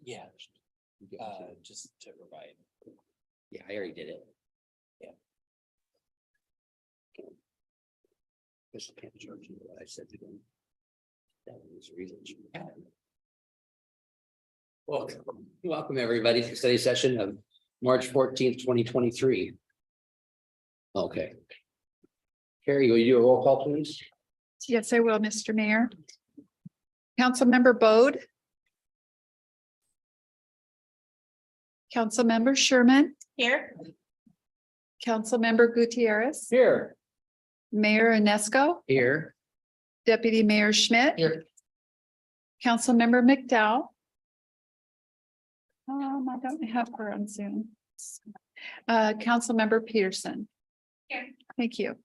Yeah, just to provide. Yeah, I already did it. Yeah. Guess I can't charge you what I said to them. That was the reason. Welcome everybody to the study session of March 14th, 2023. Okay. Carrie, will you do a roll call, please? Yes, I will, Mr. Mayor. Councilmember Bode. Councilmember Sherman. Here. Councilmember Gutierrez. Here. Mayor Inesco. Here. Deputy Mayor Schmidt. Here. Councilmember McDowell. I don't have her on Zoom. Councilmember Peterson. Here. Thank you.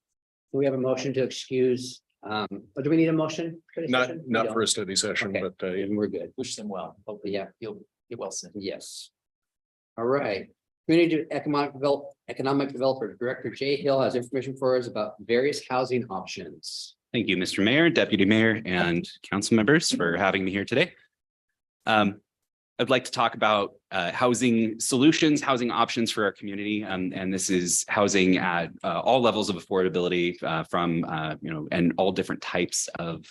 Do we have a motion to excuse? Or do we need a motion? for this Not, session? We not don't. for a study session, Okay. but And we're good. Wish them well. Hopefully, Yeah. You'll get well soon. Yes. All right. Community Economic Developer Director Jay Hill has information for us about various housing options. Thank you, Mr. Mayor, Deputy Mayor, and council members for having me here today. I'd like to talk about housing solutions, housing options for our community, and this is housing at all levels of affordability from and all different types of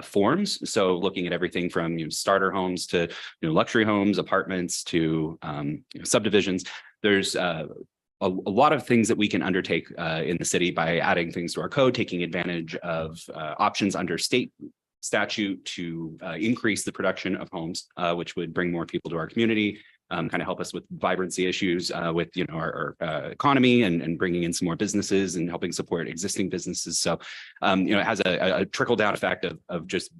forms. So looking at everything from starter homes to luxury homes, apartments to subdivisions. There's a lot of things that we can undertake in the city by adding things to our code, taking advantage of options under state statute to increase the production of homes, which would bring more people to our community, kind of help us with vibrancy issues with our economy and bringing in some more businesses and helping support existing businesses. So it has a trickle down effect of just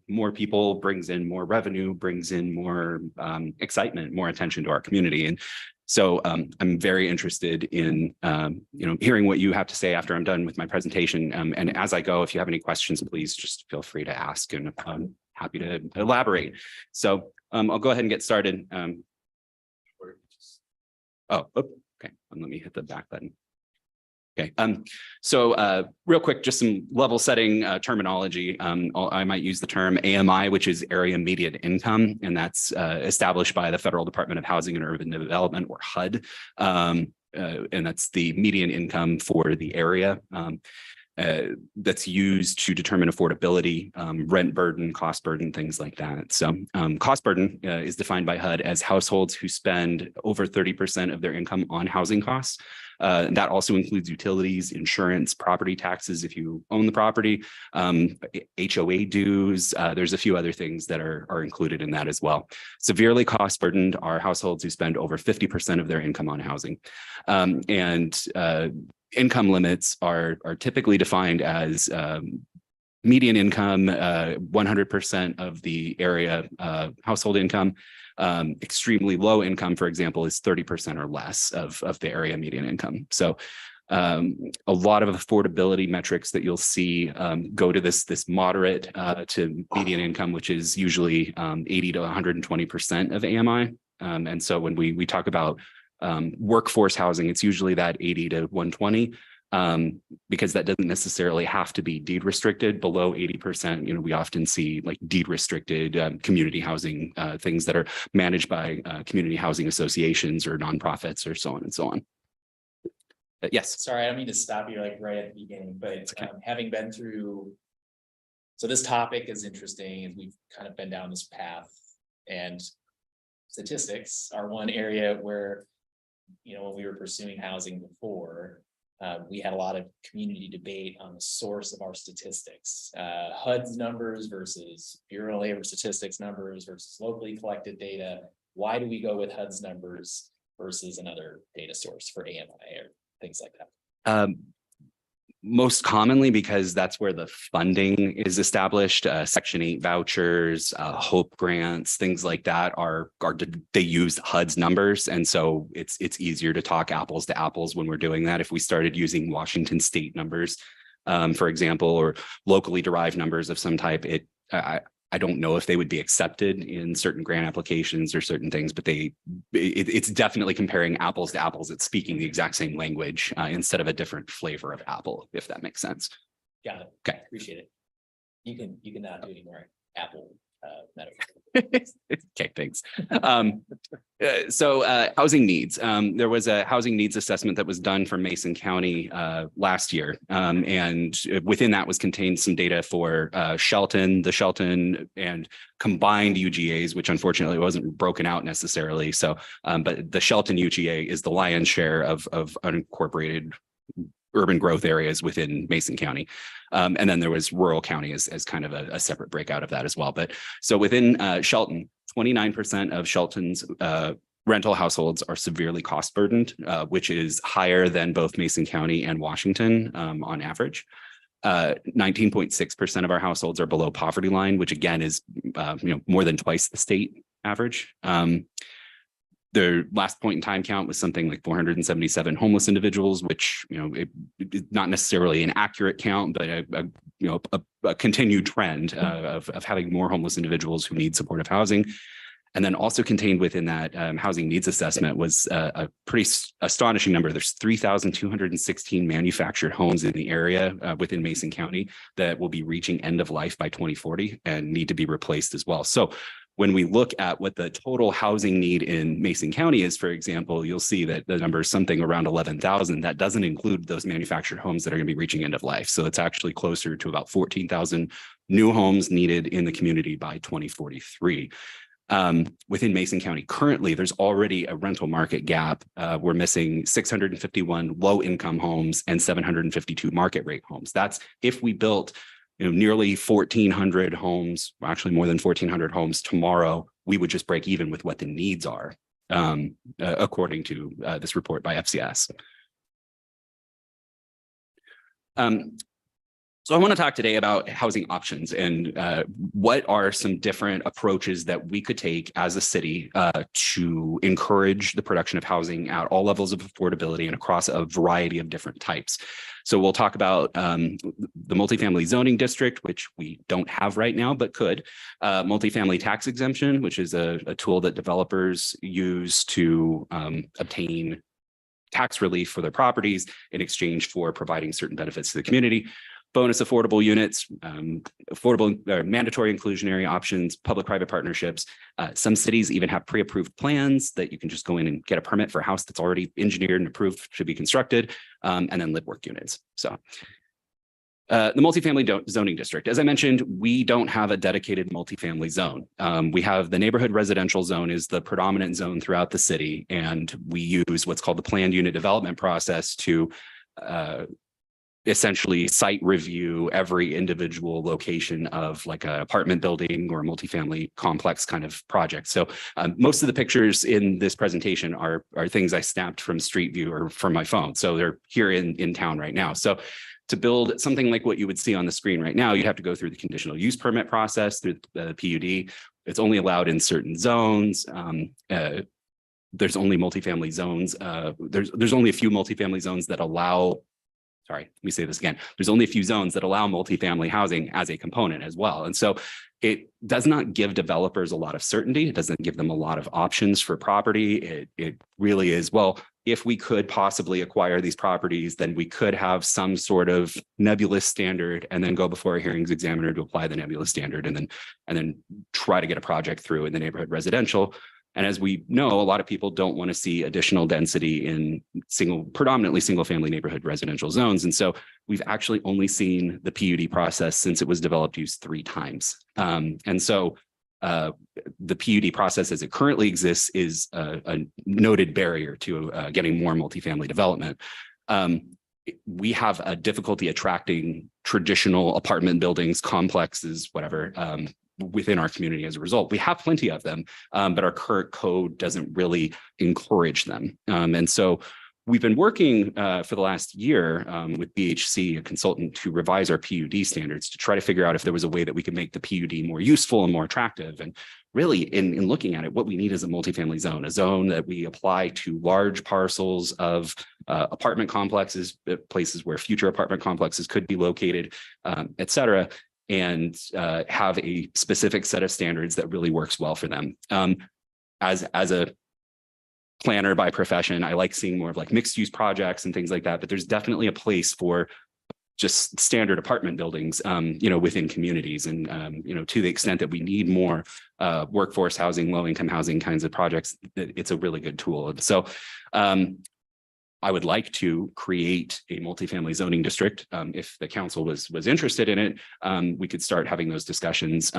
more people brings in more revenue, brings in more excitement, more attention to our community. And so I'm very interested in, hearing what you have to say after I'm done with my presentation. And as I go, if you have any questions, please just feel free to ask, and I'm happy to elaborate. So I'll go ahead and get started. Okay. Let me hit the back button. Okay, so real quick, just some level setting terminology. I might use the term AMI, which is area median income, and that's established by the Federal Department of Housing and Urban Development, or HUD. And that's the median income for the area that's used to determine affordability, rent burden, cost burden, things like that. So cost burden is defined by HUD as households who spend over 30% of their income on housing costs. That also includes utilities, insurance, property taxes if you own the property, HOA dues. There's a few other things that are included in that as well. Severely cost burdened are households who spend over 50% of their income on housing. Income limits are typically defined as median income, 100% of the area household income. Extremely low income, for example, is 30% or less of the area median income. So a lot of affordability metrics that you'll see go to this moderate to median income, which is usually 80 to 120% of AMI. And so when we talk about workforce housing, it's usually that 80 to 120. Because that doesn't necessarily have to be deed restricted. Below 80%, we often see like deed restricted community housing, things that are managed by community housing associations or nonprofits or so on and so on. But yes. Sorry, I don't mean to stop you like right at the beginning, but having been through. So this topic is interesting, and we've kind of been down this path, and statistics are one area where, when we were pursuing housing before, we had a lot of community debate on the source of our statistics, HUD's numbers versus Bureau of Labor Statistics numbers versus locally collected data. Why do we go with HUD's numbers versus another data source for AMI or things like that? Most commonly because that's where the funding is established. Section 8 vouchers, HOPE grants, things like that they use HUD's numbers. And so it's easier to talk apples to apples when we're doing that. If we started using Washington state numbers, for example, or locally derived numbers of some type, I don't know if they would be accepted in certain grant applications or certain things, but it's definitely comparing apples to apples. It's speaking the exact same language instead of a different flavor of apple, if that makes sense. Got it. Okay. Appreciate it. You can not do any more Apple metaphor. Okay, thanks. So housing needs. There was a housing needs assessment that was done for Mason County last year. And within that was contained some data for Shelton, the Shelton and combined UGAs, which unfortunately wasn't broken out necessarily. So, but the Shelton UGA is the lion's share of unincorporated urban growth areas within Mason County. And then there was rural county as kind of a separate breakout of that as well. But so within Shelton, 29% of Shelton's rental households are severely cost burdened, which is higher than both Mason County and Washington on average. 19.6% of our households are below poverty line, which again is more than twice the state average. The last point in time count was something like 477 homeless individuals, which, it is not necessarily an accurate count, but a continued trend of having more homeless individuals who need supportive housing. And then also contained within that housing needs assessment was a pretty astonishing number. There's 3,216 manufactured homes in the area within Mason County that will be reaching end of life by 2040 and need to be replaced as well. So when we look at what the total housing need in Mason County is, for example, you'll see that the number is something around 11,000. That doesn't include those manufactured homes that are going to be reaching end of life. So it's actually closer to about 14,000 new homes needed in the community by 2043. Within Mason County, currently, there's already a rental market gap. We're missing 651 low-income homes and 752 market rate homes. That's if we built nearly 1,400 homes, actually more than 1,400 homes tomorrow, we would just break even with what the needs are, according to this report by FCS. So I want to talk today about housing options and what are some different approaches that we could take as a city to encourage the production of housing at all levels of affordability and across a variety of different types. So we'll talk about the multifamily zoning district, which we don't have right now, but could. Multifamily tax exemption, which is a tool that developers use to obtain tax relief for their properties in exchange for providing certain benefits to the community. Bonus affordable units, mandatory inclusionary options, public-private partnerships. Some cities even have pre-approved plans that you can just go in and get a permit for a house that's already engineered and approved to be constructed, and then live work units. So the multifamily zoning district, as I mentioned, we don't have a dedicated multifamily zone. We have the neighborhood residential zone is the predominant zone throughout the city, and we use what's called the planned unit development process to essentially site review every individual location of like an apartment building or a multifamily complex kind of project. So most of the pictures in this presentation are things I snapped from Street View or from my phone. So they're here in town right now. So to build something like what you would see on the screen right now, you'd have to go through the conditional use permit process through the PUD. It's only allowed in certain zones. There's only multifamily zones. There's only a few multifamily zones that allow. Sorry, let me say this again. There's only a few zones that allow multifamily housing as a component as well. And so it does not give developers a lot of certainty. It doesn't give them a lot of options for property. It really is, well, if we could possibly acquire these properties, then we could have some sort of nebulous standard and then go before a hearings examiner to apply the nebulous standard and then try to get a project through in the neighborhood residential. And as we know, a lot of people don't want to see additional density in predominantly single family neighborhood residential zones. And so we've actually only seen the PUD process since it was developed used 3 times. And so the PUD process as it currently exists is a noted barrier to getting more multifamily development. We have a difficulty attracting traditional apartment buildings, complexes, whatever, within our community as a result. We have plenty of them, but our current code doesn't really encourage them. And so we've been working for the last year with BHC, a consultant, to revise our PUD standards to try to figure out if there was a way that we could make the PUD more useful and more attractive. And really, in looking at it, what we need is a multifamily zone, a zone that we apply to large parcels of apartment complexes, places where future apartment complexes could be located, et cetera. and have a specific set of standards that really works well for them. As a planner by profession, I like seeing more of like mixed use projects and things like that, but there's definitely a place for just standard apartment buildings, within communities. And, to the extent that we need more workforce housing, low income housing kinds of projects, it's a really good tool. And so I would like to create a multifamily zoning district. If the council was interested in it, we could start having those discussions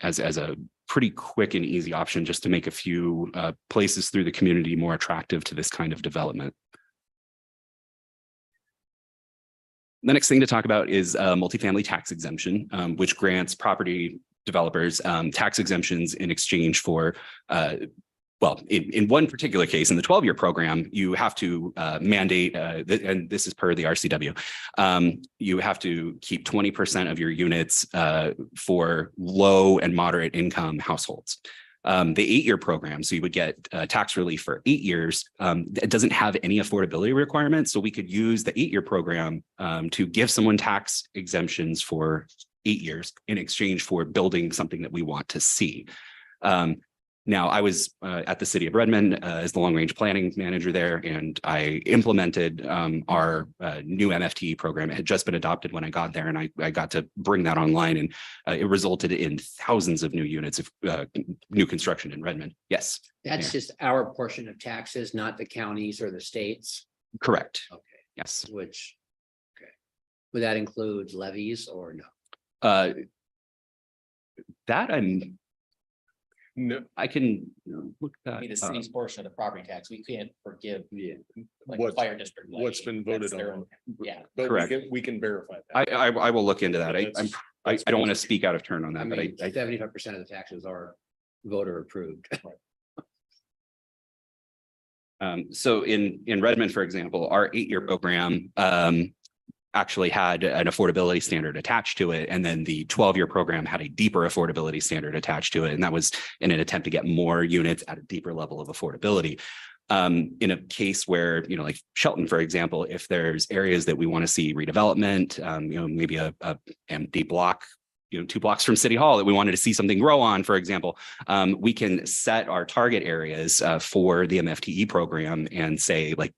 as a pretty quick and easy option, just to make a few places through the community more attractive to this kind of development. The next thing to talk about is multifamily tax exemption, which grants property developers tax exemptions in exchange for in one particular case, in the 12-year program, you have to mandate, and this is per the RCW, you have to keep 20% of your units for low and moderate income households. The 8-year program, so you would get tax relief for 8 years. It doesn't have any affordability requirements, so we could use the 8-year program to give someone tax exemptions for 8 years in exchange for building something that we want to see. Now, I was at the city of Redmond as the long range planning manager there, and I implemented our new MFT program. It had just been adopted when I got there, and I got to bring that online, and it resulted in thousands of new units of new construction in Redmond. Yes. That's just our portion of taxes, not the counties or the states. Correct. Okay. Yes. Okay. Would that include levies or no? That No, I can look that I mean, the up. city's portion of the property tax, we can't forgive like What's- fire district. what's levy. been voted That's their on. own- Yeah, but Correct. we can verify that. I will look into that. I That's- don't want to speak out of turn on I that, but mean, I 75% of the taxes are voter approved. So in Redmond, for example, our 8-year program actually had an affordability standard attached to it. And then the 12-year program had a deeper affordability standard attached to it. And that was in an attempt to get more units at a deeper level of affordability. In a case where, like Shelton, for example, if there's areas that we want to see redevelopment, maybe a empty block, 2 blocks from City Hall that we wanted to see something grow on, for example, we can set our target areas for the MFTE program and say, like,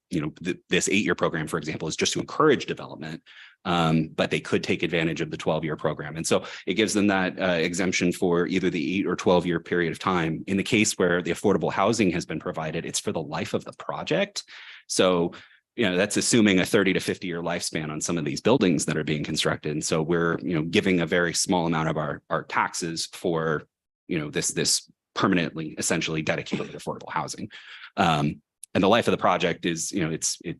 this 8-year program, for example, is just to encourage development, but they could take advantage of the 12-year program. And so it gives them that exemption for either the 8 or 12-year period of time. In the case where the affordable housing has been provided, it's for the life of the project. So that's assuming a 30 to 50-year lifespan on some of these buildings that are being constructed. And so we're, giving a very small amount of our taxes for, this permanently, essentially dedicated affordable housing. And the life of the project is, it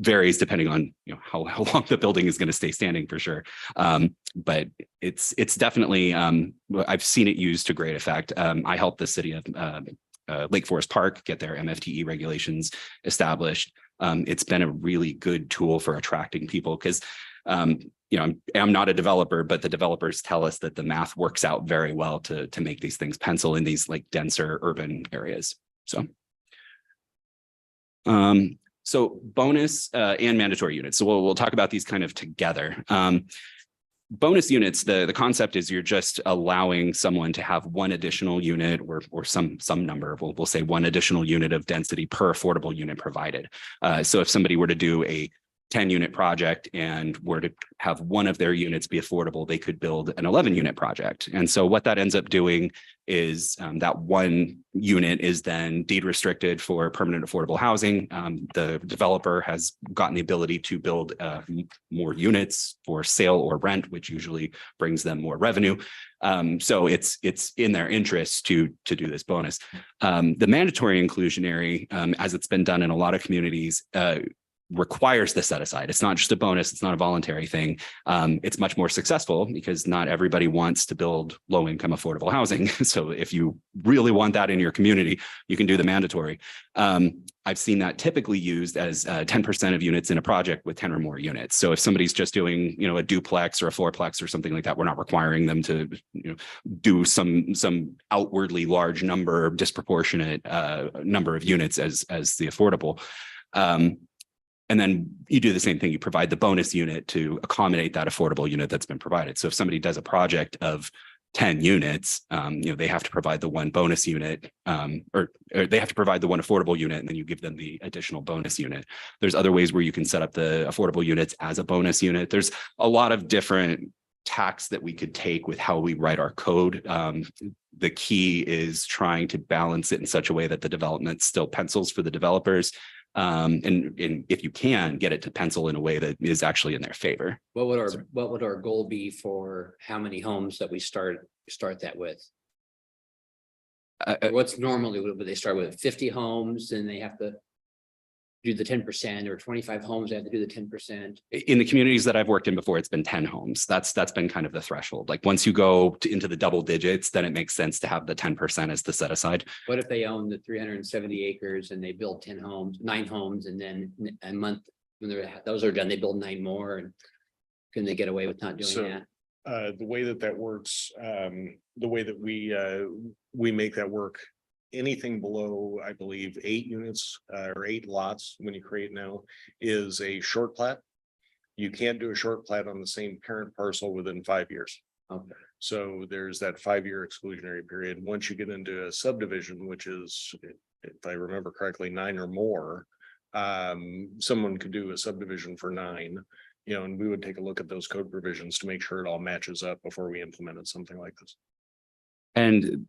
varies depending on, how long the building is going to stay standing, for sure. But it's definitely, I've seen it used to great effect. I helped the city of Lake Forest Park get their MFTE regulations established. It's been a really good tool for attracting people because, I'm not a developer, but the developers tell us that the math works out very well to make these things pencil in these like denser urban areas. So bonus and mandatory units. So we'll talk about these kind of together. Bonus units, the concept is you're just allowing someone to have one additional unit or some number, we'll say one additional unit of density per affordable unit provided. So if somebody were to do a 10-unit project and were to have one of their units be affordable, they could build an 11-unit project. And so what that ends up doing is that one unit is then deed restricted for permanent affordable housing. The developer has gotten the ability to build more units for sale or rent, which usually brings them more revenue. So it's in their interest to do this bonus. The mandatory inclusionary, as it's been done in a lot of communities, requires the set aside. It's not just a bonus. It's not a voluntary thing. It's much more successful because not everybody wants to build low income affordable housing. So if you really want that in your community, you can do the mandatory. I've seen that typically used as 10% of units in a project with 10 or more units. So if somebody's just doing, a duplex or a fourplex or something like that, we're not requiring them to, do some outwardly large number, disproportionate number of units as the affordable. And then you do the same thing. You provide the bonus unit to accommodate that affordable unit that's been provided. So if somebody does a project of 10 units, they have to provide the one bonus unit, or they have to provide the one affordable unit, and then you give them the additional bonus unit. There's other ways where you can set up the affordable units as a bonus unit. There's a lot of different tacks that we could take with how we write our code. The key is trying to balance it in such a way that the development still pencils for the developers. And if you can get it to pencil in a way that is actually in their favor. What would our goal be for how many homes that we start that with? What's normally, would they start with 50 homes and they have to do the 10%, or 25 homes, they have to do the 10%? In the communities that I've worked in before, it's been 10 homes. That's been kind of the threshold. Like once you go into the double digits, then it makes sense to have the 10% as the set aside. What if they own the 370 acres and they build 9 homes, and then a month when those are done, they build 9 more? And can they get away with not doing that? The way that works, the way that we make that work, anything below, I believe, 8 units or 8 lots when you create now is a short plat. You can't do a short plat on the same parent parcel within 5 years. Okay. So there's that 5-year exclusionary period. Once you get into a subdivision, which is, if I remember correctly, 9 or more, someone could do a subdivision for 9. And we would take a look at those code provisions to make sure it all matches up before we implemented something like this. And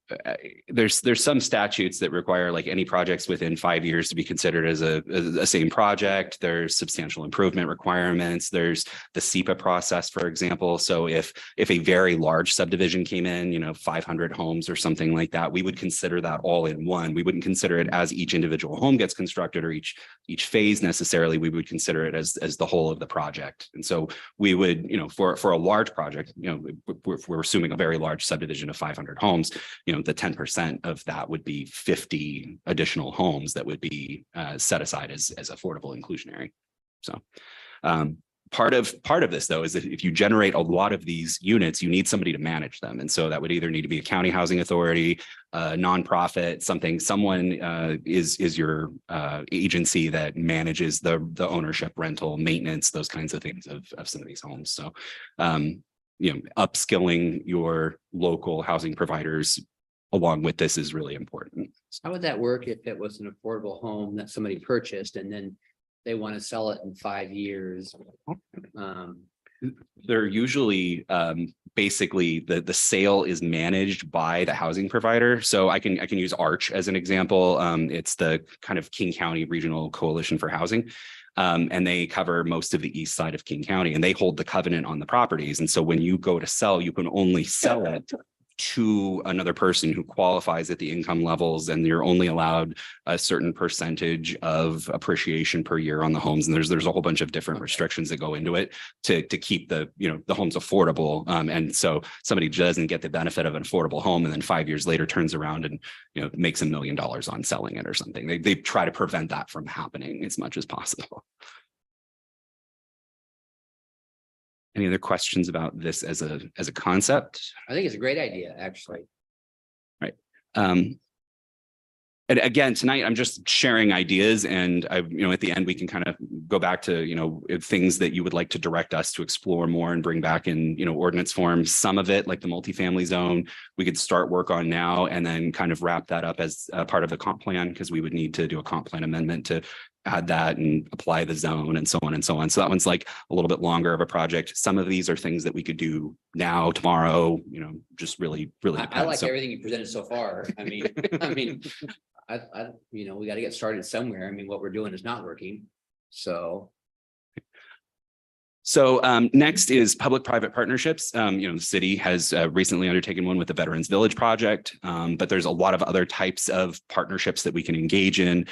there's some statutes that require like any projects within 5 years to be considered as a same project. There's substantial improvement requirements. There's the SEPA process, for example. So if a very large subdivision came in, 500 homes or something like that, we would consider that all in one. We wouldn't consider it as each individual home gets constructed or each phase necessarily. We would consider it as the whole of the project. And so we would, for a large project, we're assuming a very large subdivision of 500 homes, the 10% of that would be 50 additional homes that would be set aside as affordable inclusionary. So part of this, though, is that if you generate a lot of these units, you need somebody to manage them. And so that would either need to be a county housing authority, a nonprofit, someone is your agency that manages the ownership, rental, maintenance, those kinds of things of some of these homes. So upskilling your local housing providers along with this is really important. How would that work if it was an affordable home that somebody purchased and then they want to sell it in 5 years? They're usually basically the sale is managed by the housing provider. So I can use Arch as an example. It's the kind of King County Regional Coalition for Housing. And they cover most of the east side of King County, and they hold the covenant on the properties. And so when you go to sell, you can only sell it to another person who qualifies at the income levels, and you're only allowed a certain percentage of appreciation per year on the homes. And there's a whole bunch of different restrictions that go into it to keep the homes affordable. And so somebody doesn't get the benefit of an affordable home and then 5 years later turns around and makes $1 million on selling it or something. They try to prevent that from happening as much as possible. Any other questions about this as a concept? I think it's a great idea, actually. Right. And again, tonight, I'm just sharing ideas, and at the end, we can kind of go back to, things that you would like to direct us to explore more and bring back in, ordinance form. Some of it, like the multifamily zone, we could start work on now and then kind of wrap that up as a part of the comp plan, because we would need to do a comp plan amendment to add that and apply the zone and so on and so on. So that one's like a little bit longer of a project. Some of these are things that we could do now, tomorrow, just really depends. I like everything you presented so far. I mean, we got to get started somewhere. I mean, what we're doing is not working. So next is public-private partnerships. The city has recently undertaken one with the Veterans Village project, but there's a lot of other types of partnerships that we can engage in.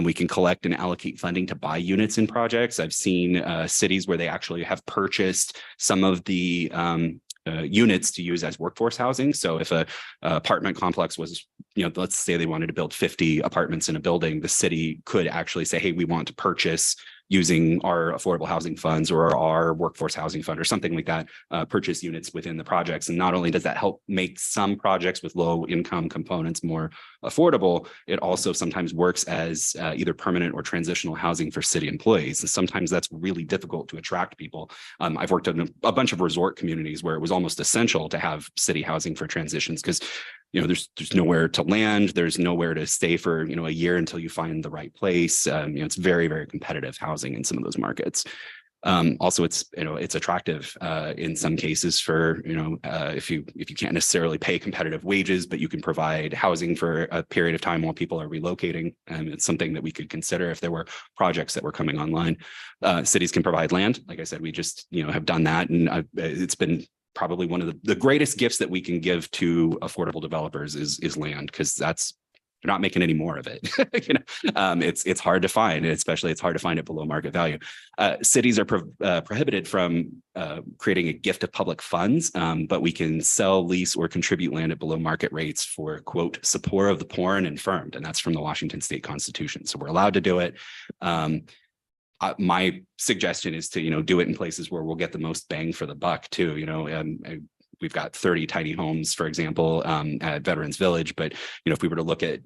We can collect and allocate funding to buy units in projects. I've seen cities where they actually have purchased some of the units to use as workforce housing. So if a apartment complex was, let's say they wanted to build 50 apartments in a building, the city could actually say, hey, we want to purchase using our affordable housing funds or our workforce housing fund or something like that, purchase units within the projects. And not only does that help make some projects with low income components more affordable, it also sometimes works as either permanent or transitional housing for city employees. And sometimes that's really difficult to attract people. I've worked in a bunch of resort communities where it was almost essential to have city housing for transitions because there's nowhere to land, there's nowhere to stay for a year until you find the right place. It's very, very competitive housing in some of those markets. Also, it's attractive in some cases for if you can't necessarily pay competitive wages, but you can provide housing for a period of time while people are relocating. And it's something that we could consider if there were projects that were coming online. Cities can provide land. Like I said, we just have done that, and it's been probably one of the greatest gifts that we can give to affordable developers is land, because they're not making any more of it. It's hard to find, and especially it's hard to find it below market value. Cities are prohibited from creating a gift of public funds, but we can sell, lease, or contribute land at below market rates for, quote, support of the poor and infirmed. And that's from the Washington State Constitution. So we're allowed to do it. My suggestion is to, do it in places where we'll get the most bang for the buck too. We've got 30 tiny homes, for example, at Veterans Village. But, if we were to look at,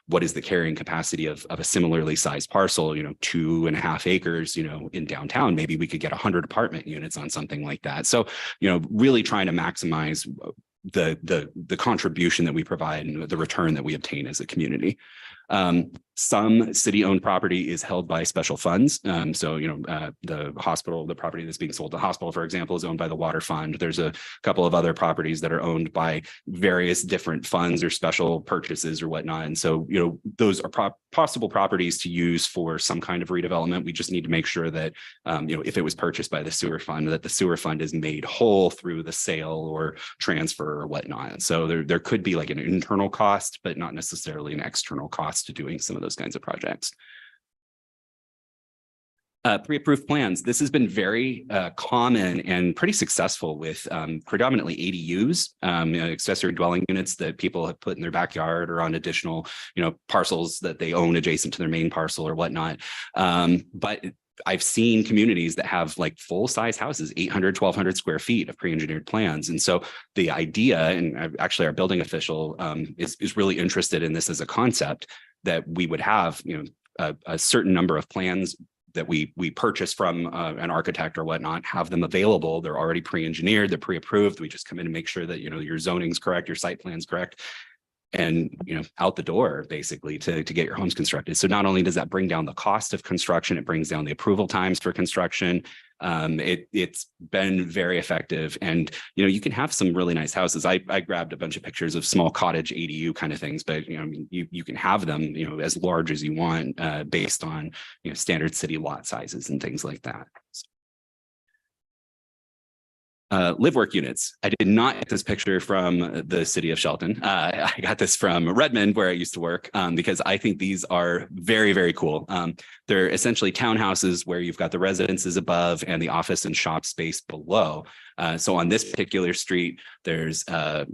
what is the carrying capacity of a similarly sized parcel, 2.5 acres, in downtown, maybe we could get 100 apartment units on something like that. So, really trying to maximize the contribution that we provide and the return that we obtain as a community. Some city-owned property is held by special funds. So, the hospital, the property that's being sold to the hospital, for example, is owned by the Water Fund. There's a couple of other properties that are owned by various different funds or special purchases or whatnot. And so, those are possible properties to use for some kind of redevelopment. We just need to make sure that, if it was purchased by the sewer fund, that the sewer fund is made whole through the sale or transfer or whatnot. So there could be like an internal cost, but not necessarily an external cost to doing some of those kinds of projects. Pre-approved plans. This has been very common and pretty successful with predominantly ADUs, accessory dwelling units that people have put in their backyard or on additional, parcels that they own adjacent to their main parcel or whatnot. But I've seen communities that have like full-size houses, 800, 1,200 square feet of pre-engineered plans. And so the idea, and actually our building official is really interested in this as a concept, that we would have, a certain number of plans that we purchase from an architect or whatnot, have them available. They're already pre-engineered, they're pre-approved. We just come in and make sure that, your zoning's correct, your site plan's correct, and, out the door basically to get your homes constructed. So not only does that bring down the cost of construction, it brings down the approval times for construction. It's been very effective, and you can have some really nice houses. I grabbed a bunch of pictures of small cottage ADU kind of things, but you can have them as large as you want based on standard city lot sizes and things like that. Live work units. I did not get this picture from the city of Shelton. I got this from Redmond, where I used to work, because I think these are very, very cool. They're essentially townhouses where you've got the residences above and the office and shop space below. So on this particular street, there's a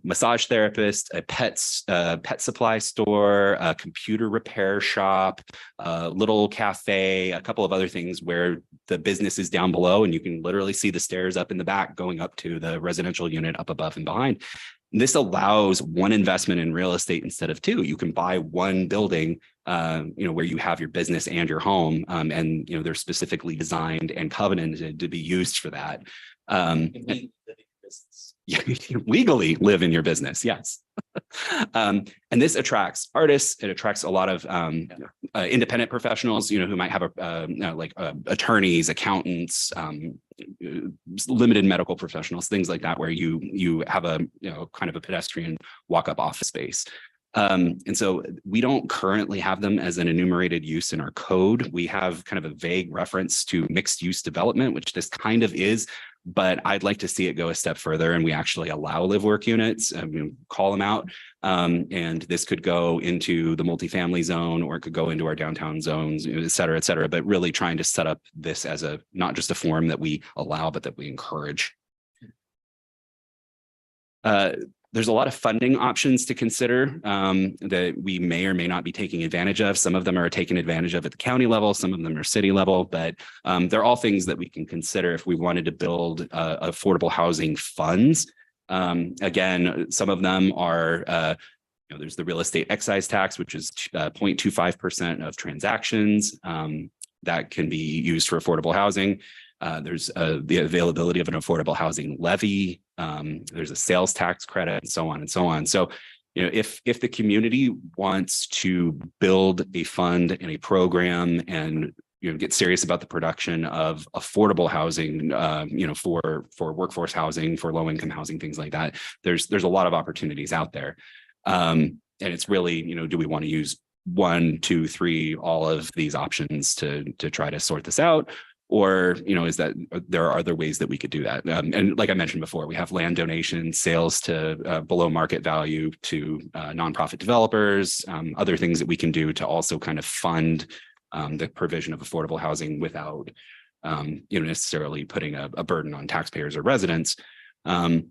massage therapist, a pet supply store, a computer repair shop, a little cafe, a couple of other things where the business is down below, and you can literally see the stairs up in the back going up to the residential unit up above and behind. This allows one investment in real estate instead of two. You can buy one building, where you have your business and your home, and they're specifically designed and covenanted to be used for that. Legally live in your business, yes. And this attracts artists. It attracts a lot of independent professionals, who might have attorneys, accountants, limited medical professionals, things like that, where you have a kind of a pedestrian walk-up office space. And so we don't currently have them as an enumerated use in our code. We have kind of a vague reference to mixed use development, which this kind of is, but I'd like to see it go a step further, and we actually allow live work units, call them out. And this could go into the multifamily zone, or it could go into our downtown zones, et cetera, but really trying to set up this as not just a form that we allow, but that we encourage. there's a lot of funding options to consider that we may or may not be taking advantage of. Some of them are taken advantage of at the county level, some of them are city level, but they're all things that we can consider if we wanted to build affordable housing funds. Again, some of them are, there's the real estate excise tax, which is 0.25% of transactions that can be used for affordable housing. There's the availability of an affordable housing levy. There's a sales tax credit and so on and so on. So, if the community wants to build a fund and a program and get serious about the production of affordable housing, for workforce housing, for low income housing, things like that, there's a lot of opportunities out there. And it's really, do we want to use 1, 2, 3, all of these options to try to sort this out? Or, is that there are other ways that we could do that? And like I mentioned before, we have land donations, sales to below market value to nonprofit developers, other things that we can do to also kind of fund the provision of affordable housing without, necessarily putting a burden on taxpayers or residents. There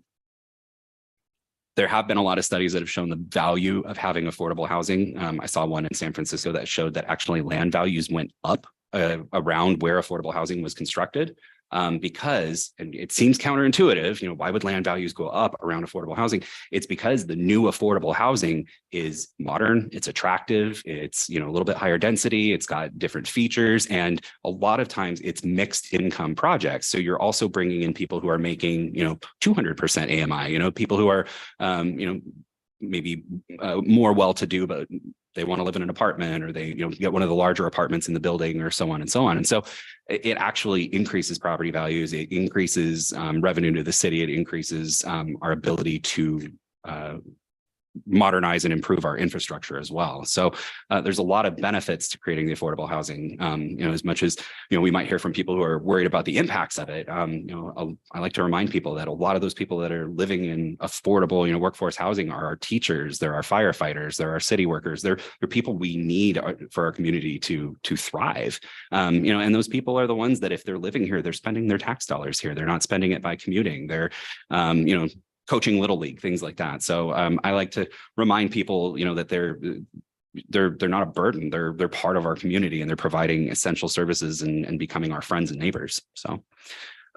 have been a lot of studies that have shown the value of having affordable housing. I saw one in San Francisco that showed that actually land values went up around where affordable housing was constructed, because, and it seems counterintuitive, why would land values go up around affordable housing? It's because the new affordable housing is modern, it's attractive, it's, a little bit higher density, it's got different features, and a lot of times it's mixed income projects. So you're also bringing in people who are making, 200% AMI, people who are, maybe more well-to-do, but they want to live in an apartment, or they get one of the larger apartments in the building, or so on and so on. And so it actually increases property values, it increases revenue to the city, it increases our ability to modernize and improve our infrastructure as well. So there's a lot of benefits to creating the affordable housing, as much as, we might hear from people who are worried about the impacts of it. I like to remind people that a lot of those people that are living in affordable, workforce housing are our teachers, there are firefighters, there are city workers, they're people we need for our community to thrive. And those people are the ones that if they're living here, they're spending their tax dollars here. They're not spending it by commuting. They're, coaching Little League, things like that. So I like to remind people, that they're not a burden. They're part of our community, and they're providing essential services and becoming our friends and neighbors. So,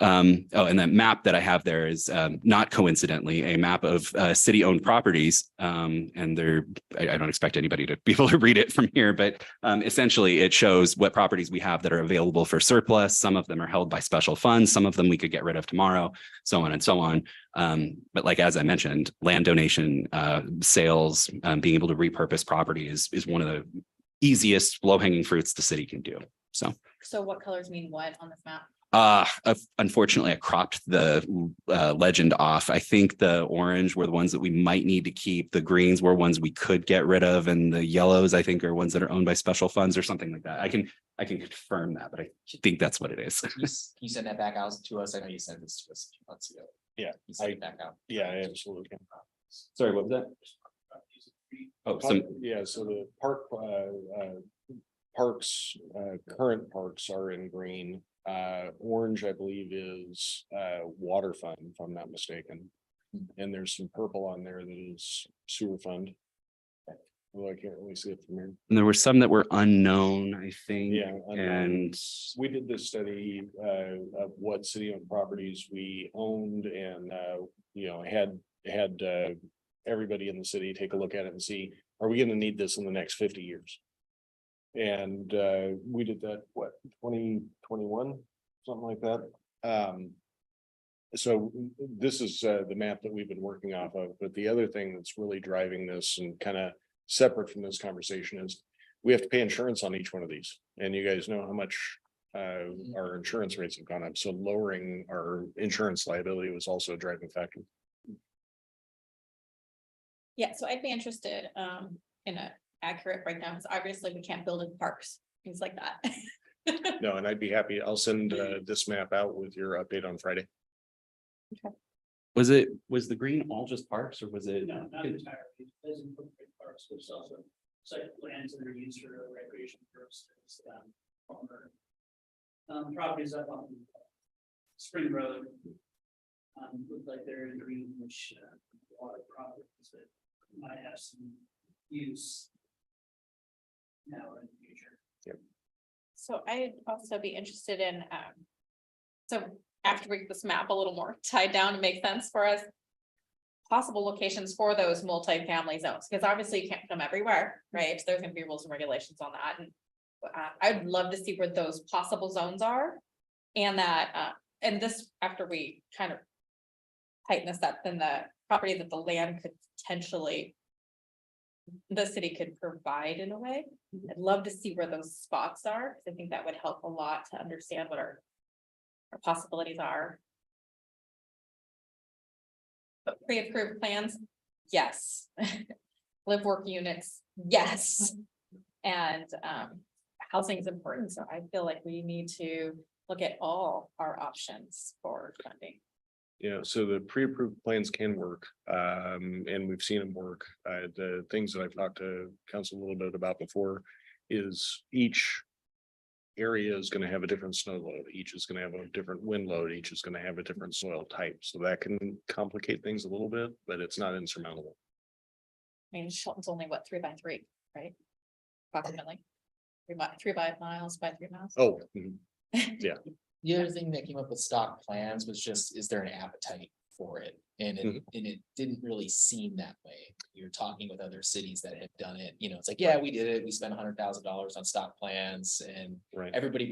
and that map that I have there is not coincidentally a map of city-owned properties. And I don't expect anybody to be able to read it from here, but essentially it shows what properties we have that are available for surplus. Some of them are held by special funds. Some of them we could get rid of tomorrow, so on and so on. But like, as I mentioned, land donation, sales, being able to repurpose property is one of the easiest low-hanging fruits the city can do. So what colors mean what on this map? Unfortunately, I cropped the legend off. I think the orange were the ones that we might need to keep. The greens were ones we could get rid of, and the yellows, I think, are ones that are owned by special funds or something like that. I can confirm that, but I think that's what it is. Can you send that back out to us? I know you sent this to us a few months ago. Yeah, You sent it back out. Yeah, I absolutely can. Sorry, what was that? Oh, So the parks, current parks are in green. Orange, I believe, is water fund, if I'm not mistaken. And there's some purple on there that is sewer fund. Well, I can't really see it from here. And there were some that were unknown, I think. Yeah, And we did this study of what city-owned properties we owned, and had everybody in the city take a look at it and see, are we gonna need this in the next 50 years? And we did that, 2021, something like that. So this is the map that we've been working off of, but the other thing that's really driving this and kind of separate from this conversation is we have to pay insurance on each one of these. And you guys know how much our insurance rates have gone up. So lowering our insurance liability was also a driving factor. Yeah, so I'd be interested in a accurate breakdown, because obviously we can't build in parks, things like that. No, and I'd be happy. I'll send this map out with your update on Friday. was the green all just parks, or was it? No, not entirely. It doesn't incorporate parks, but it's also site lands that are used for recreation purposes. Properties up on Spring Road. Look like they're in green, which lot of properties that might have some use now or in the future. So I'd also be interested in, so after we get this map a little more tied down and make sense for us. Possible locations for those multi-family zones, because obviously you can't put them everywhere, right? There's gonna be rules and regulations on that, and I'd love to see where those possible zones are. And that, and this, after we kind of tighten this up, then the property that the land could potentially. The city could provide in a way. I'd love to see where those spots are, because I think that would help a lot to understand what our possibilities are. But pre-approved plans, yes. Live work units, yes. And housing is important, so I feel like we need to look at all our options for funding. Yeah, so the pre-approved plans can work, and we've seen them work. The things that I've talked to council a little bit about before is each area is gonna have a different snow load, each is gonna have a different wind load, each is gonna have a different soil type, so that can complicate things a little bit, but it's not insurmountable. I mean, Shelton's only what, 3x3, right? Approximately. 3 miles by 3 miles. Oh, The other thing that came up with stock plans was just, is there an appetite for it? And it didn't really seem that way. You're talking with other cities that have done it, you know, it's like, yeah, we did it, we spent $100,000 on stock plans and right. everybody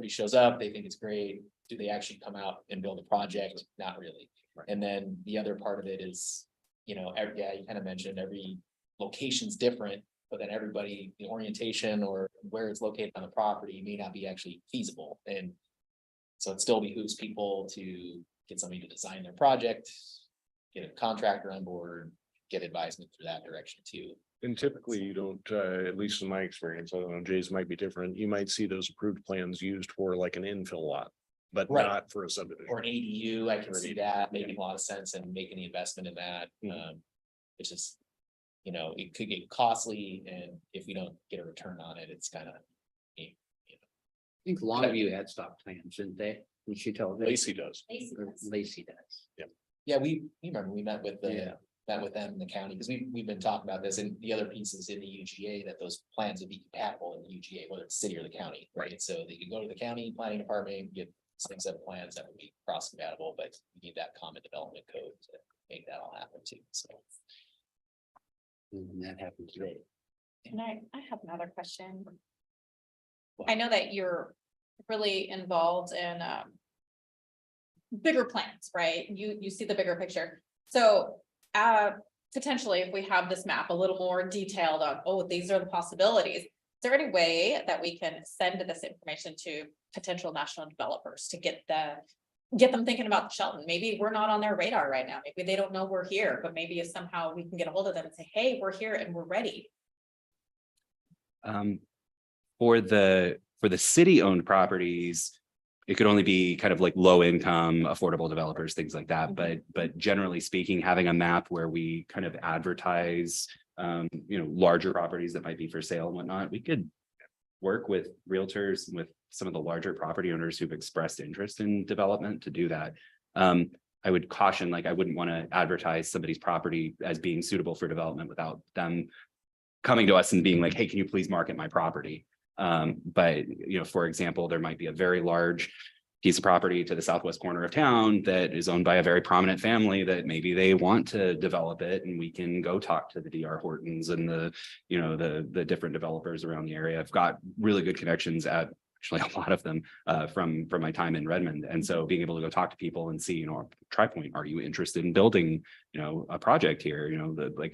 shows up, they think it's great. Do they actually come out and build a project? Not really. Right. And then the other part of it is, you know, yeah, you kind of mentioned every location's different, but then everybody, the orientation or where it's located on the property may not be actually feasible. And so it still behooves people to get somebody to design their project, get a contractor on board, get advisement through that direction too. And typically you don't, at least in my experience, I don't know, Jay's might be different. You might see those approved plans used for like an infill lot, but Right. not for a subdivision. Or an ADU, I can see that making a lot of sense and making the investment in that. Mhm. Which is, you know, it could get costly and if we don't get a return on it, it's kind of. I think Longview had stock plans, didn't they? Did she tell me? Lacey does. Or Lacey does. Yeah, we remember, we met with Yeah. them in the county, because we've been talking about this, and the other piece is in the UGA, that those plans would be compatible in the UGA, whether it's city or the county, right? So they could go to the county planning department, get same set of plans that would be cross compatible, but you need that common development code to make that all happen too, so. And that happened today. And I have another question. I know that you're really involved in bigger plans, right? You see the bigger picture. So potentially, if we have this map a little more detailed on, oh, these are the possibilities. Is there any way that we can send this information to potential national developers to get them thinking about Shelton? Maybe we're not on their radar right now. Maybe they don't know we're here, but maybe if somehow we can get a hold of them and say, hey, we're here and we're ready. For the city-owned properties, it could only be kind of like low-income, affordable developers, things like that. But generally speaking, having a map where we kind of advertise, larger properties that might be for sale and whatnot, we could work with realtors, with some of the larger property owners who've expressed interest in development to do that. I would caution, like, I wouldn't want to advertise somebody's property as being suitable for development without them coming to us and being like, hey, can you please market my property? But, for example, there might be a very large piece of property to the southwest corner of town that is owned by a very prominent family that maybe they want to develop it, and we can go talk to the DR Hortons and the different developers around the area. I've got really good connections at actually a lot of them from my time in Redmond. And so being able to go talk to people and see, Tri Point, are you interested in building, a project here?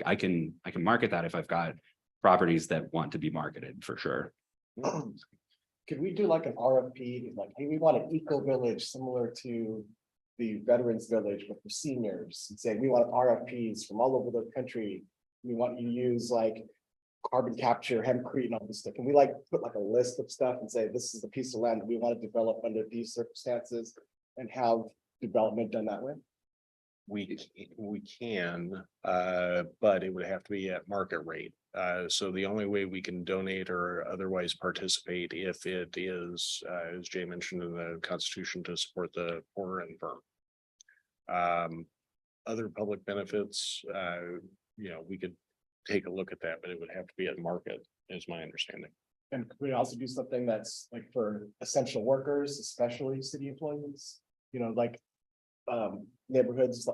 I can market that if I've got properties that want to be marketed, for sure. Could we do like an RFP, like, hey, we want an eco village similar to the Veterans Village, but for seniors, and say, we want RFPs from all over the country. We want you to use like carbon capture, hempcrete and all this stuff. Can we like put like a list of stuff and say, this is the piece of land that we want to develop under these circumstances and have development done that way? We can, but it would have to be at market rate. So the only way we can donate or otherwise participate if it is, as Jay mentioned in the Constitution, to support the poor and infirm. other public benefits, we could take a look at that, but it would have to be at market, is my understanding. And could we also do something that's like for essential workers, especially city employees, like neighborhoods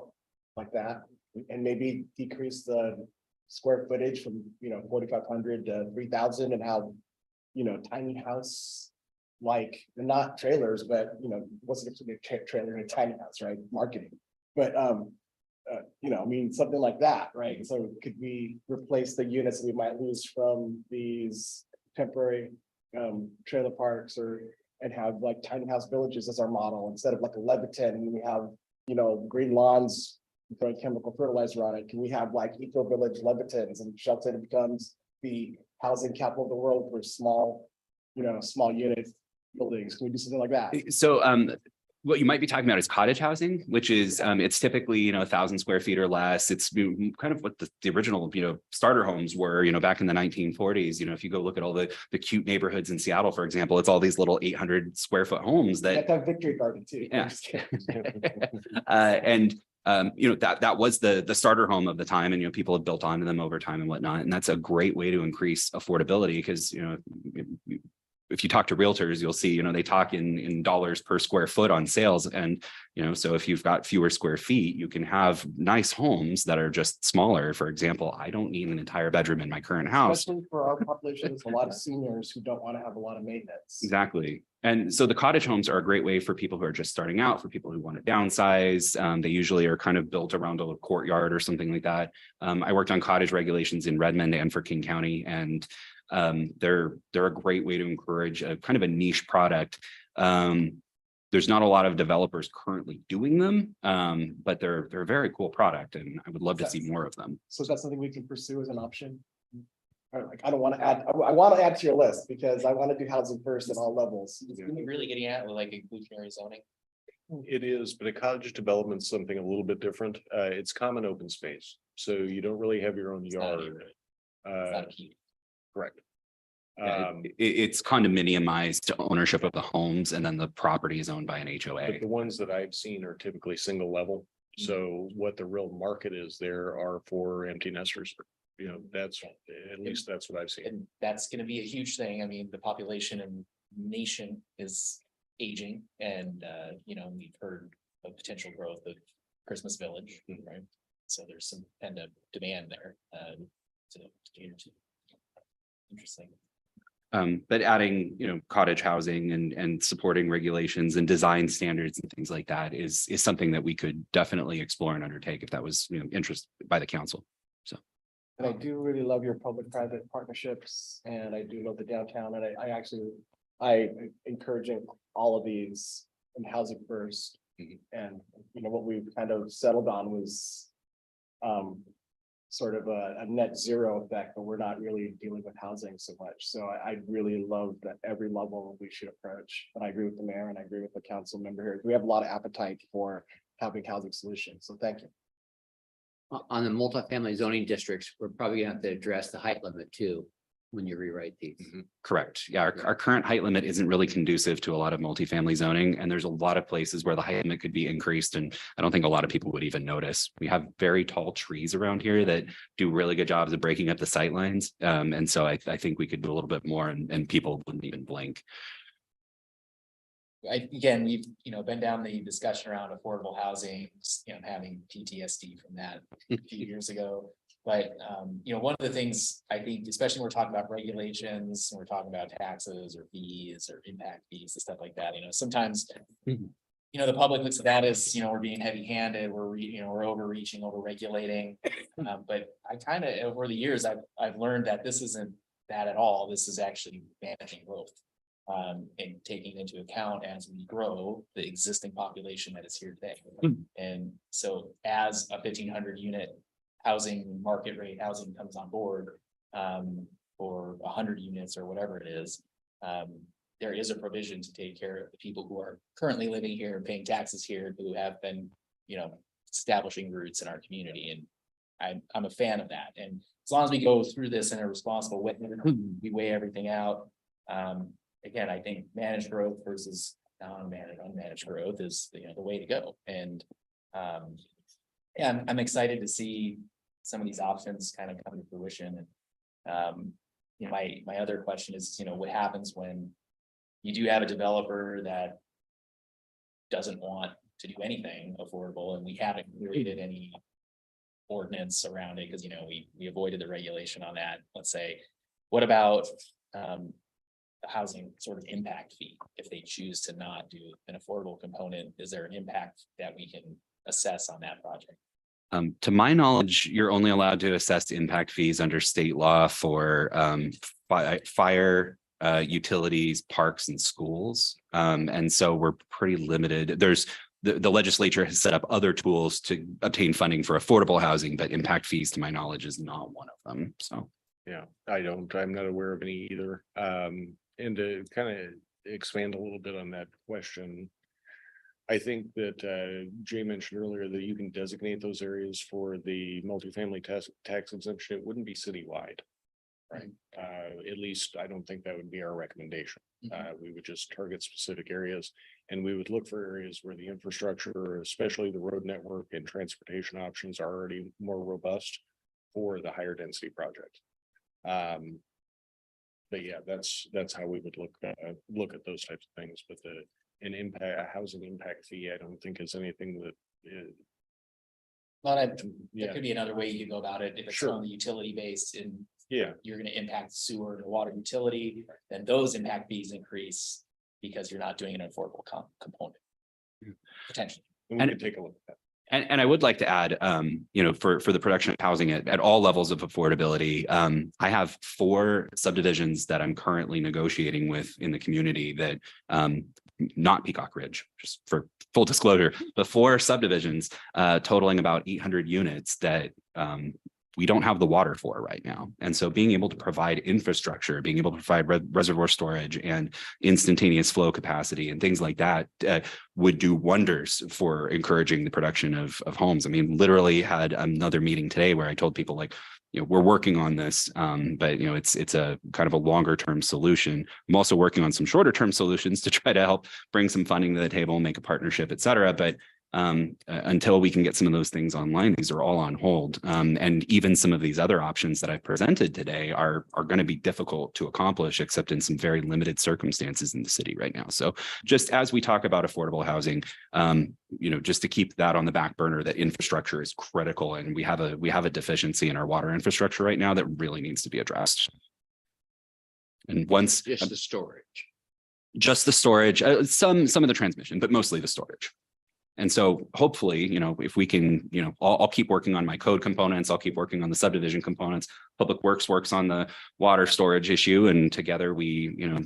like that, and maybe decrease the square footage from, 4,500 to 3,000 and have, tiny house. Like, they're not trailers, but what's the difference between a trailer and a tiny house, right? Marketing. But something like that, right? So could we replace the units we might lose from these temporary trailer parks and have like tiny house villages as our model instead of like a Leviton, and we have, green lawns, throwing chemical fertilizer on it. Can we have like eco village Levitons, and Shelton becomes the housing capital of the world for small unit buildings? Can we do something like that? So what you might be talking about is cottage housing, which is it's typically 1,000 square feet or less. It's kind of what the original starter homes were back in the 1940s. If you go look at all the cute neighborhoods in Seattle, for example, it's all these little 800 square foot homes that That Victory Garden too. Yeah. That was the starter home of the time, and people have built onto them over time and whatnot, and that's a great way to increase affordability because if you talk to realtors, you'll see they talk in dollars per square foot on sales, and so if you've got fewer square feet, you can have nice homes that are just smaller. For example, I don't need an entire bedroom in my current house. Especially for our population, there's a lot of seniors who don't want to have a lot of maintenance. Exactly. And so the cottage homes are a great way for people who are just starting out, for people who want to downsize. They usually are kind of built around a courtyard or something like that. I worked on cottage regulations in Redmond and for King County, and they're a great way to encourage a kind of a niche product. There's not a lot of developers currently doing them, but they're a very cool product, and I would love to see more of them. So that's something we can pursue as an option. Or like, I don't want to add, I want to add to your list because I want to do housing first at all levels. You're really getting at with like inclusionary zoning. It is, but a cottage development is something a little bit different. It's common open space, so you don't really have your own It's not a yard. neighborhood. It's not a key. Correct. It's condominiumized ownership of the homes, and then the property is owned by an HOA. But the ones that I've seen are typically single level. So what the real market is there are for empty nesters. That's, at least that's what I've seen. And that's gonna be a huge thing. I mean, the population and nation is aging, and we've heard of potential growth of Christmas Village, right? So there's some pent-up demand there to cater to. Interesting. But adding, cottage housing and supporting regulations and design standards and things like that is something that we could definitely explore and undertake if that was, interest by the council. So. And I do really love your public-private partnerships, and I do love the downtown, and I encouraging all of these in housing first. And what we've kind of settled on was sort of a net zero effect, but we're not really dealing with housing so much. So I really love that every level we should approach. And I agree with the mayor, and I agree with the council member here. We have a lot of appetite for having housing solutions. So thank you. On the multifamily zoning districts, we're probably gonna have to address the height limit too, when you rewrite these. Correct. Yeah, our current height limit isn't really conducive to a lot of multifamily zoning, and there's a lot of places where the height limit could be increased, and I don't think a lot of people would even notice. We have very tall trees around here that do really good jobs of breaking up the sight lines. And so I think we could do a little bit more, and people wouldn't even blink. Again, we've, been down the discussion around affordable housing, having PTSD from that a few years ago. But, one of the things I think, especially when we're talking about regulations, and we're talking about taxes or fees or impact fees and stuff like that, sometimes, the public looks at that as, we're being heavy handed, we're overreaching, over regulating. But I kind of, over the years, I've learned that this isn't that at all. This is actually managing growth. And taking into account as we grow the existing population that is here today. And so as a 1,500 unit housing market rate housing comes on board, or 100 units or whatever it is, there is a provision to take care of the people who are currently living here and paying taxes here, who have been, establishing roots in our community. And I'm a fan of that. And as long as we go through this in a responsible way, we weigh everything out. Again, I think managed growth versus unmanaged growth is the way to go. And Yeah, I'm excited to see some of these options kind of come to fruition and. You know, my other question is, you know, what happens when you do have a developer that. Doesn't want to do anything affordable and we haven't created any. Ordinance around it, because you know, we avoided the regulation on that, let's say, what about the housing sort of impact fee, if they choose to not do an affordable component, is there an impact that we can assess on that project? To my knowledge, you're only allowed to assess impact fees under state law for fire, utilities, parks and schools. And so we're pretty limited. There's the legislature has set up other tools to obtain funding for affordable housing, but impact fees, to my knowledge, is not one of them. So. Yeah, I'm not aware of any either. And to kind of expand a little bit on that question. I think that Jay mentioned earlier that you can designate those areas for the multifamily tax exemption. It wouldn't be citywide. Right, at least I don't think that would be our recommendation. We would just target specific areas and we would look for areas where the infrastructure, especially the road network and transportation options are already more robust for the higher density project. But yeah, that's how we would look at those types of things, but a housing impact fee, I don't think is anything that. Well, that Yeah, could be another way you could go about it, if it's Sure. on the utility base and yeah, you're gonna impact sewer and water utility, then those impact fees increase. Because you're not doing an affordable component. Potentially. and we And- can take a look at that. And I would like to add, you know, for the production of housing at all levels of affordability, I have 4 subdivisions that I'm currently negotiating with in the community that, not Peacock Ridge, just for full disclosure, but 4 subdivisions, totaling about 800 units that, we don't have the water for right now. And so being able to provide infrastructure, being able to provide reservoir storage and instantaneous flow capacity and things like that would do wonders for encouraging the production of homes. I mean, literally had another meeting today where I told people like, you know, we're working on this, but you know, it's a kind of a longer term solution. I'm also working on some shorter term solutions to try to help bring some funding to the table, make a partnership, et cetera. But until we can get some of those things online, these are all on hold. And even some of these other options that I've presented today are going to be difficult to accomplish, except in some very limited circumstances in the city right now. So just as we talk about affordable housing, you know, just to keep that on the back burner, that infrastructure is critical, and we have a deficiency in our water infrastructure right now that really needs to be addressed. And once Just the storage. just the storage, some of the transmission, but mostly the storage. And so hopefully, you know, if we can, you know, I'll keep working on my code components. I'll keep working on the subdivision components. Public Works works on the water storage issue, and together we, you know,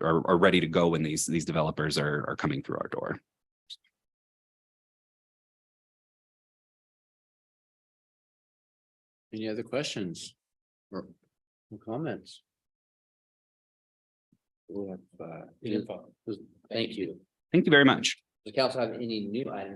are ready to go when these developers are coming through our door. Any other questions? Or comments? We'll have, info. Thank you. Thank you very much. Does the council have any new items